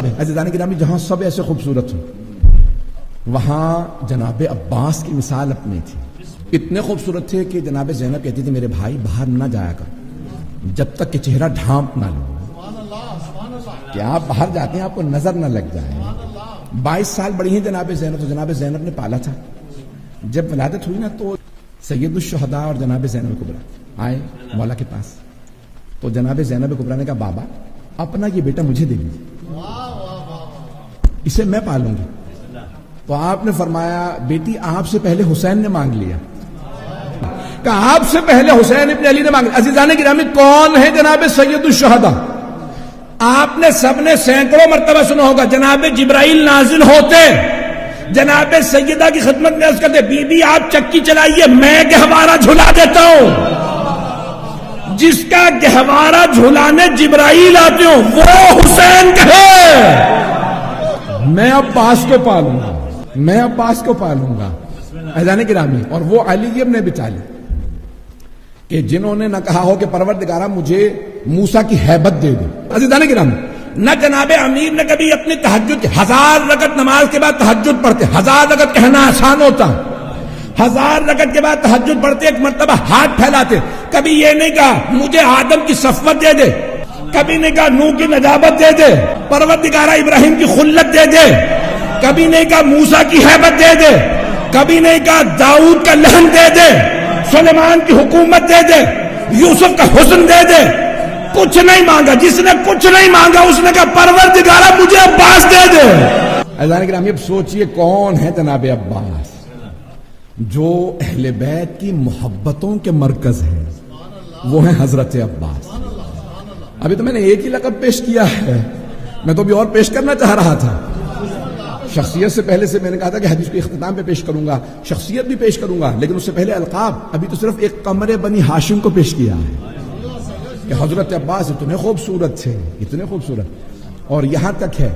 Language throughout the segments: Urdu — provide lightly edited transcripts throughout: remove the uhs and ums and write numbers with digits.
ہے عزیزان گرامی، جہاں سب ایسے خوبصورت ہوں وہاں جناب عباس کی مثال اپنی تھی. اتنے خوبصورت تھے کہ جناب زینب کہتی تھی میرے بھائی باہر نہ جایا کر جب تک کہ چہرہ ڈھانپ نہ لو، کہ آپ باہر جاتے ہیں آپ کو نظر نہ لگ جائے. 22 سال بڑی ہیں جناب زینب، تو جناب زینب نے پالا تھا. جب ولادت ہوئی نا تو سید الشہداء اور جناب زینب کبریٰ آئے مولا کے پاس. تو جناب زینب کبریٰ نے کہا بابا اپنا یہ بیٹا مجھے دے دیجیے، اسے میں پالوں گی. تو آپ نے فرمایا بیٹی آپ سے پہلے حسین نے مانگ لیا. کہا آپ سے پہلے حسین ابن علی نے مانگ لیا. عزیزان گرامی کون ہے جناب سید الشہداء؟ آپ نے سب نے سینکڑوں مرتبہ سنا ہوگا جناب جبرائیل نازل ہوتے جناب سیدہ کی خدمت میں عرض کرتے بی بی آپ چکی چلائیے میں گہوارہ جھلا دیتا ہوں. جس کا گہوارہ جھلانے جبرائیل آتے ہوں وہ حسین کہے میں عباس کو پالوں گا، میں عباس کو پالوں گا. عزیزان گرامی اور وہ علی ابن ابی طالب کہ جنہوں نے نہ کہا ہو کہ پروردگارہ مجھے موسیٰ کی ہیبت دے دو. عزیزان گرامی نہ جناب امیر نے کبھی اپنی تہجد 1000 رکعت نماز کے بعد تہجد پڑھتے. 1000 رکعت کہنا آسان ہوتا، 1000 رکعت کے بعد تہجد پڑھتے ایک مرتبہ ہاتھ پھیلاتے. کبھی یہ نہیں کہا مجھے آدم کی صفوت دے دے، کبھی نہیں کہا نوح کی نجابت دے دے، پروردگارہ ابراہیم کی خلت دے دے، کبھی نہیں کہا موسیٰ کی ہیبت دے دے، کبھی نہیں کہا داؤد کا لحن دے دے، سلیمان کی حکومت دے دے، یوسف کا حسن دے دے. کچھ نہیں مانگا. جس نے کچھ نہیں مانگا اس نے کہا پروردگارہ مجھے عباس دے دے. عزیزان گرامی اب سوچئے کون ہے جناب عباس جو اہل بیت کی محبتوں کے مرکز ہے، وہ ہیں حضرت عباس. ابھی تو میں نے ایک ہی لقب پیش کیا ہے، میں تو بھی اور پیش کرنا چاہ رہا تھا. شخصیت سے پہلے سے میں نے کہا تھا کہ حدیث کے اختتام پہ پیش کروں گا، شخصیت بھی پیش کروں گا، لیکن اس سے پہلے القاب. ابھی تو صرف ایک قمر بنی ہاشم کو پیش کیا ہے کہ حضرت عباس اتنے خوبصورت تھے، اتنے خوبصورت. اور یہاں تک ہے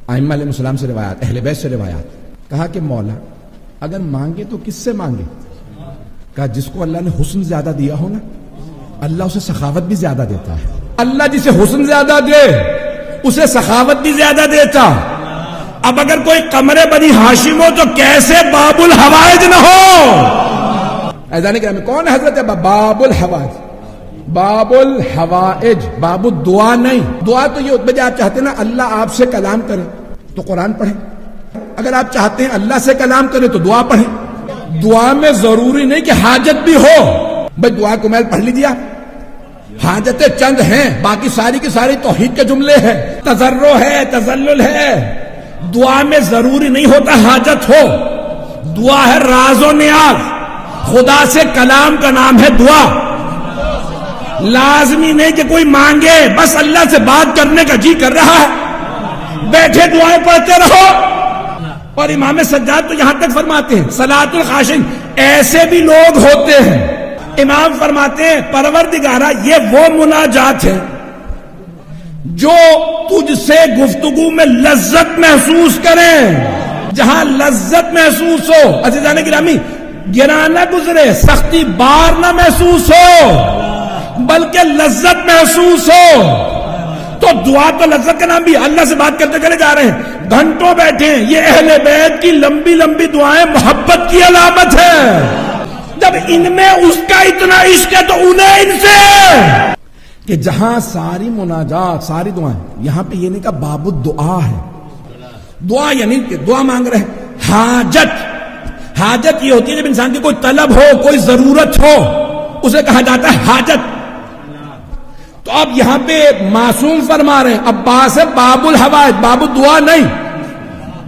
ائمہ علیہ السلام سے روایات، اہل بیت سے روایات. کہا کہ مولا اگر مانگے تو کس سے مانگے؟ کہا جس کو اللہ نے حسن زیادہ دیا ہو نا اللہ اسے سخاوت بھی زیادہ دیتا ہے. اللہ جسے حسن زیادہ دے اسے سخاوت بھی زیادہ دیتا. اب اگر کوئی قمر بنی ہاشم ہو تو کیسے باب الحوائج نہ ہو؟ ایزانے کرام کون ہے حضرت باب الحوائج؟ باب الحوائج، باب الدعا نہیں. دعا تو یہ ہوتا ہے آپ چاہتے ہیں نا اللہ آپ سے کلام کرے تو قرآن پڑھیں، اگر آپ چاہتے ہیں اللہ سے کلام کرے تو دعا پڑھیں. دعا میں ضروری نہیں کہ حاجت بھی ہو. بھئی دعا کو میل پڑھ لیجیے آپ، حاجتیں چند ہیں باقی ساری کی ساری توحید کے جملے ہیں، تضرع ہے، تذلل ہے. دعا میں ضروری نہیں ہوتا حاجت ہو. دعا ہے راز و نیاز. خدا سے کلام کا نام ہے دعا. لازمی نہیں کہ کوئی مانگے، بس اللہ سے بات کرنے کا جی کر رہا ہے بیٹھے دعائیں پڑھتے رہو. اور امام سجاد تو یہاں تک فرماتے ہیں صلاۃ الخاشعین، ایسے بھی لوگ ہوتے ہیں. امام فرماتے ہیں پروردگارہ یہ وہ مناجات ہے جو تجھ سے گفتگو میں لذت محسوس کریں، جہاں لذت محسوس ہو. عزیزان گرامی گرا نہ گزرے، سختی بار نہ محسوس ہو بلکہ لذت محسوس ہو. تو دعا تو لذت کا نام بھی. اللہ سے بات کرتے چلے جا رہے ہیں، گھنٹوں بیٹھے ہیں، یہ اہل بیت کی لمبی لمبی دعائیں محبت کی علامت ہے. جب ان میں اس کا اتنا عشق ہے تو انہیں ان سے کہ جہاں ساری مناجات ساری دعائیں، یہاں پہ یہ نہیں کہ باب الدعا ہے. دعا یعنی کہ دعا مانگ رہے ہیں. حاجت یہ ہوتی ہے جب انسان کی کوئی طلب ہو، کوئی ضرورت ہو، اسے کہا جاتا ہے حاجت. تو اب یہاں پہ معصوم فرما رہے ہیں عباس ہے باب الحوائج، باب الدعا نہیں.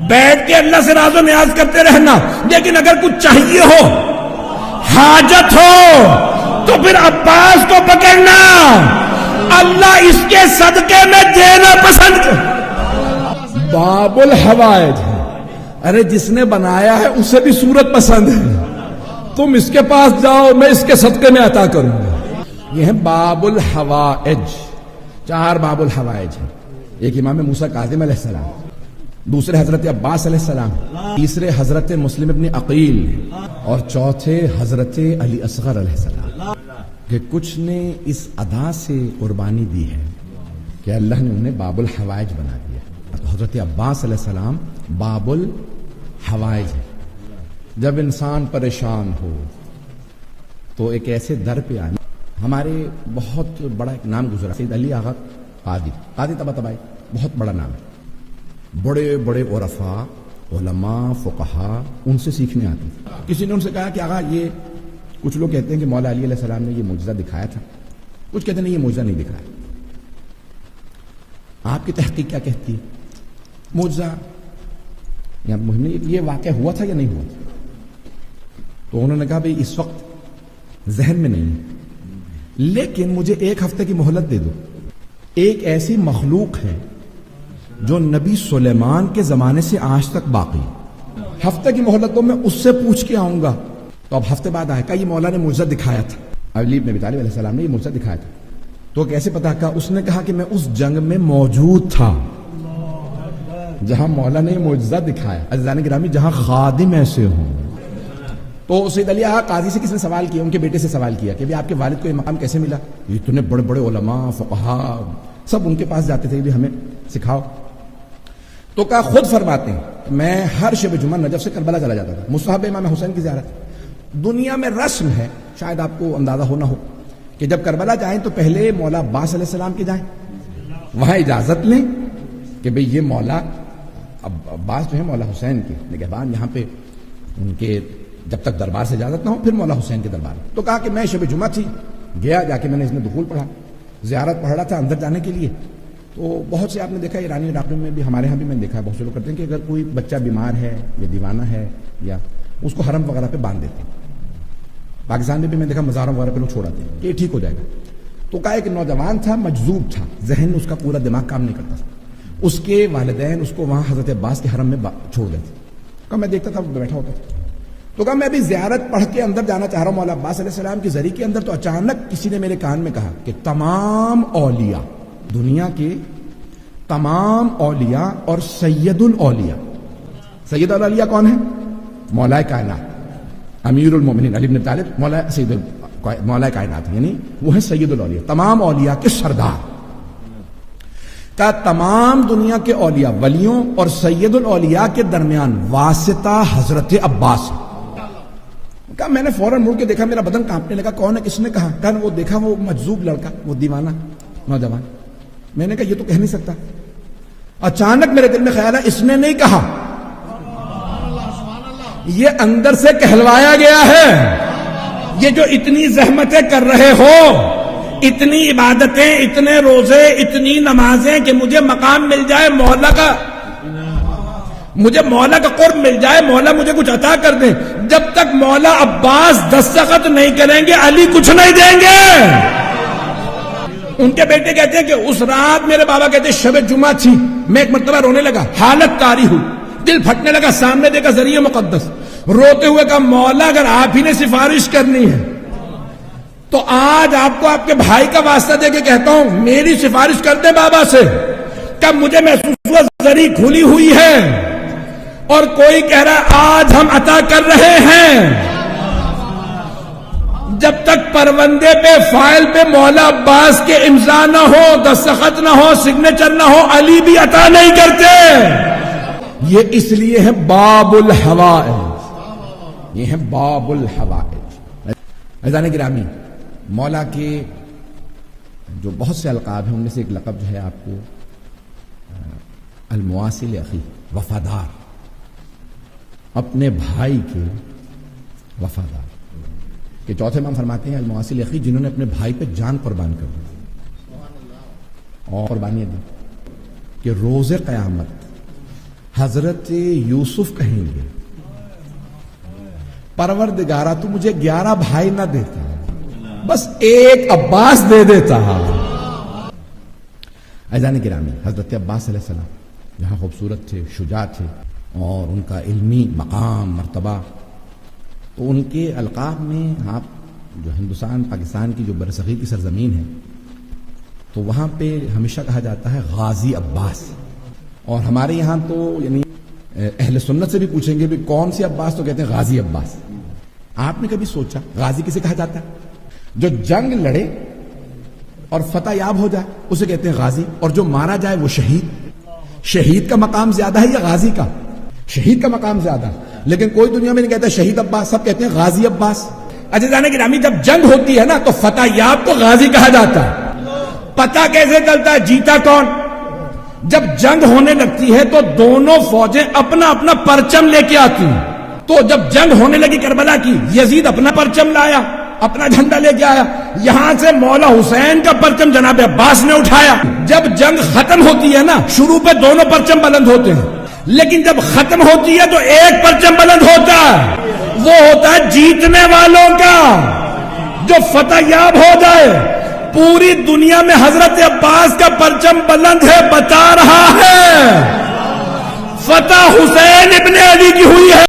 بیٹھ کے اللہ سے راز و نیاز کرتے رہنا، لیکن اگر کچھ چاہیے ہو، حاجت ہو، تو پھر عباس کو پکڑنا. اللہ اس کے صدقے میں دینا پسند کر. باب الحوائج ہے. ارے جس نے بنایا ہے اسے بھی صورت پسند ہے، تم اس کے پاس جاؤ میں اس کے صدقے میں عطا کروں گا. یہ ہے باب الحوائج. 4 باب الحوائج ہیں. ایک امام موسیٰ کاظم علیہ السلام، دوسرے حضرت عباس علیہ السلام، تیسرے حضرت مسلم ابن عقیل، اور چوتھے حضرت علی اصغر علیہ السلام. کہ کچھ نے اس ادا سے قربانی دی ہے کہ اللہ نے انہیں باب الحوائج بنا دیا. حضرت عباس علیہ السلام باب الحوائج ہے. جب انسان پریشان ہو تو ایک ایسے در پہ آئے. ہمارے بہت بڑا ایک نام گزرا سید علی آغا قادی طباطبائی، بہت بڑا نام ہے. بڑے بڑے عرفاء، علماء، فقہاء ان سے سیکھنے آتے ہیں. کسی نے ان سے کہا کہ آغا یہ کچھ لوگ کہتے ہیں کہ مولا علی علیہ السلام نے یہ معجزہ دکھایا تھا، کچھ کہتے ہیں نہیں یہ معجزہ نہیں دکھایا. آپ کی تحقیق کیا کہتی ہے؟ معجزہ یا یہ واقعہ ہوا تھا یا نہیں ہوا تھا؟ تو انہوں نے کہا بھئی اس وقت ذہن میں نہیں ہے، لیکن مجھے ایک ہفتے کی مہلت دے دو. ایک ایسی مخلوق ہے جو نبی سلیمان کے زمانے سے آج تک باقی ہے، ہفتے کی مہلت دو، میں اس سے پوچھ کے آؤں گا. تو اب ہفتے بعد آئے، کہا یہ مولا نے معجزہ دکھایا تھا، علی بن ابی طالب علیہ السلام نے یہ معجزہ دکھایا تھا. تو کیسے پتا؟ کہا اس نے کہا کہ میں اس جنگ میں موجود تھا جہاں مولا نے یہ معجزہ دکھایا. عزیزان گرامی، جہاں خادم ایسے ہوں. تو سید علی آغا قاضی سے کس نے سوال کیا؟ ان کے بیٹے سے سوال کیا کہ آپ کے والد کو یہ مقام کیسے ملا؟ اتنے بڑے بڑے علماء، فقہاء سب ان کے پاس جاتے تھے بھی ہمیں سکھاؤ. تو کہا خود فرماتے ہیں میں ہر شب جمعہ نجف سے کربلا چلا جاتا تھا، مصحف امام حسین کی زیارت. دنیا میں رسم ہے، شاید آپ کو اندازہ ہو نہ ہو، کہ جب کربلا جائیں تو پہلے مولا عباس علیہ السلام کے جائیں، وہاں اجازت لیں کہ بھئی یہ مولا عباس جو ہے مولا حسین کے نگہبان، یہاں پہ ان کے جب تک دربار سے اجازت نہ ہو پھر مولا حسین کے دربار. تو کہا کہ میں شب جمعہ تھی، گیا، جا کے میں نے اس میں دخول پڑھا، زیارت پڑھ رہا تھا اندر جانے کے لیے. تو بہت سے آپ نے دیکھا ایرانی علاقے میں بھی، ہمارے ہاں بھی میں نے دیکھا ہے، بہت سے لوگ کرتے ہیں کہ اگر کوئی بچہ بیمار ہے یا دیوانہ ہے یا اس کو حرم وغیرہ پہ باندھ دیتے ہیں. پاکستان میں بھی میں نے دیکھا مزاروں وغیرہ پہ لوگ چھوڑ آتے ہیں کہ یہ ٹھیک ہو جائے گا. تو کہا ایک نوجوان تھا، مجذوب تھا، ذہن اس کا پورا دماغ کام نہیں کرتا تھا. اس کے والدین اس کو وہاں حضرت عباس کے حرم میں چھوڑ گئے تھے. کہا میں دیکھتا تھا وہ بیٹھا ہوتا تھا. تو کہا میں ابھی زیارت پڑھ کے اندر جانا چاہ رہا ہوں مولا عباس علیہ السلام کے ذریعے کے اندر. تو اچانک کسی نے میرے کان میں کہا کہ تمام اولیاء، دنیا کے تمام اولیاء اور سید الاولیاء. سید الاولیاء کون ہے؟ مولا کائنات امیر المومنین علی بن ابی طالب مولا کائنات، یعنی وہ ہے سید الاولیاء، تمام اولیاء کے سردار. کا تمام دنیا کے اولیاء، ولیوں اور سید الاولیاء کے درمیان واسطہ حضرت عباس. کہا میں نے فوراً مڑ کے دیکھا، میرا بدن کانپنے لگا. کون ہے؟ کس نے کہا؟ کہا وہ دیکھا وہ مجذوب لڑکا، وہ دیوانہ نوجوان. میں نے کہا یہ تو کہہ نہیں سکتا. اچانک میرے دل میں خیال ہے اس نے نہیں کہا، یہ اندر سے کہلوایا گیا ہے. یہ جو اتنی زحمتیں کر رہے ہو، اتنی عبادتیں، اتنے روزے، اتنی نمازیں کہ مجھے مقام مل جائے مولا کا، مجھے مولا کا قرب مل جائے، مولا مجھے کچھ عطا کر دیں. جب تک مولا عباس دستخط نہیں کریں گے علی کچھ نہیں دیں گے. ان کے بیٹے کہتے ہیں کہ اس رات میرے بابا کہتے ہیں شب جمعہ تھی، میں ایک مرتبہ رونے لگا، حالت طاری ہوئی، دل پھٹنے لگا، سامنے دیکھا ذریعہ مقدس، روتے ہوئے کہا مولا اگر آپ ہی نے سفارش کرنی ہے تو آج آپ کو آپ کے بھائی کا واسطہ دے کے کہتا ہوں میری سفارش کر دیں بابا سے. کب مجھے محسوس ہوا ذری کھلی ہوئی ہے اور کوئی کہہ رہا ہے آج ہم عطا کر رہے ہیں. جب تک پروندے پہ فائل پہ مولا عباس کے امضا نہ ہو، دستخط نہ ہو، سگنیچر نہ ہو، علی بھی عطا نہیں کرتے. یہ اس لیے ہے باب الحوائج، یہ ہے باب الحوائج. عزیزان گرامی، مولا کے جو بہت سے القاب ہیں ان میں سے ایک لقب جو ہے آپ کو المواصل اخی، وفادار، اپنے بھائی کے وفادار. کہ چوتھے امام فرماتے ہیں المواصل اخی، جنہوں نے اپنے بھائی پہ جان قربان کر دی اور قربانیاں دی کہ روز قیامت حضرت یوسف کہیں گے پروردگارا تو مجھے 11 بھائی نہ دیتا، بس ایک عباس دے دیتا. عزیزان گرامی، حضرت عباس علیہ السلام جہاں خوبصورت تھے، شجاع تھے اور ان کا علمی مقام، مرتبہ، تو ان کے القاب میں آپ جو ہندوستان پاکستان کی جو برصغیر کی سرزمین ہے تو وہاں پہ ہمیشہ کہا جاتا ہے غازی عباس. اور ہمارے یہاں تو یعنی اہل سنت سے بھی پوچھیں گے بھی کون سی عباس، تو کہتے ہیں غازی عباس. آپ نے کبھی سوچا غازی کسے کہا جاتا ہے؟ جو جنگ لڑے اور فتح یاب ہو جائے اسے کہتے ہیں غازی، اور جو مارا جائے وہ شہید. شہید کا مقام زیادہ ہے یا غازی کا؟ شہید کا مقام زیادہ ہے، لیکن کوئی دنیا میں نہیں کہتا شہید عباس، سب کہتے ہیں غازی عباس۔ عزیزان گرامی، جب جنگ ہوتی ہے نا تو فتح یاب کو غازی کہا جاتا ہے۔ پتہ کیسے چلتا ہے جیتا کون؟ جب جنگ ہونے لگتی ہے تو دونوں فوجیں اپنا اپنا پرچم لے کے آتی ہیں۔ تو جب جنگ ہونے لگی کربلا کی، یزید اپنا پرچم لایا، اپنا جھنڈا لے کے آیا، یہاں سے مولا حسین کا پرچم جناب عباس نے اٹھایا۔ جب جنگ ختم ہوتی ہے نا، شروع پہ دونوں پرچم بلند ہوتے ہیں، لیکن جب ختم ہوتی ہے تو ایک پرچم بلند ہوتا ہے، وہ ہوتا ہے جیتنے والوں کا، جو فتح یاب ہو جائے۔ پوری دنیا میں حضرت عباس کا پرچم بلند ہے، بتا رہا ہے فتح حسین ابن علی کی ہوئی ہے۔